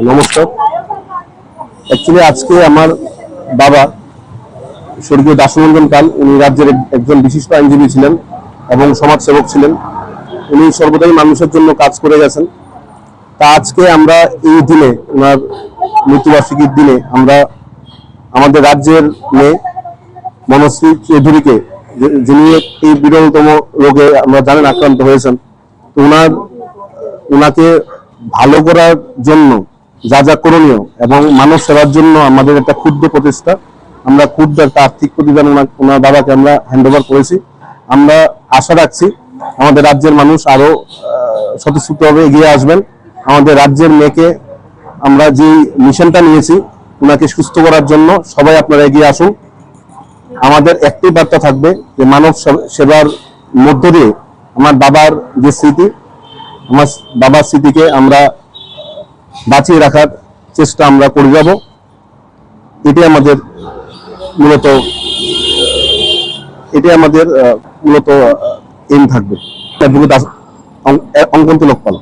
নমস্কার। অ্যাকচুয়ালি আজকে আমার বাবা স্বর্গীয় দাশরঞ্জন পাল, উনি রাজ্যের একজন বিশিষ্ট আইনজীবী ছিলেন এবং সমাজসেবক ছিলেন। উনি সর্বদাই মানুষের জন্য কাজ করে গেছেন। তা আজকে আমরা এই দিনে, ওনার মৃত্যুবার্ষিকীর দিনে, আমরা আমাদের রাজ্যের মেয়ে মনশ্রী চৌধুরীকে, যিনি এই বিরলতম রোগে আমরা জানেন আক্রান্ত হয়েছেন, তো ওনাকে ভালো করার জন্য যা যা করণীয় এবং মানব সেবার জন্য আমাদের একটা ক্ষুদ্র প্রচেষ্টা, আমরা ক্ষুদ্র একটা আর্থিক প্রতিদান ওনার বাবাকে আমরা হ্যান্ডওভার করেছি। আমরা আশা রাখছি আমাদের রাজ্যের মানুষ আরো স্বতঃস্ফূর্তভাবে এগিয়ে আসবেন। আমাদের রাজ্যের মেয়েকে আমরা যে মিশনটা নিয়েছি ওনাকে সুস্থ করার জন্য সবাই আপনারা এগিয়ে আসুন। আমাদের একটি বার্তা থাকবে যে মানব সেবার মধ্য দিয়ে আমার বাবার যে স্মৃতি, আমার বাবার স্মৃতিকে আমরা বাঁচিয়ে রাখার চেষ্টা আমরা করে যাব। এটাই আমাদের মূলত এম থাকবে। অঙ্কন তিলক পাল।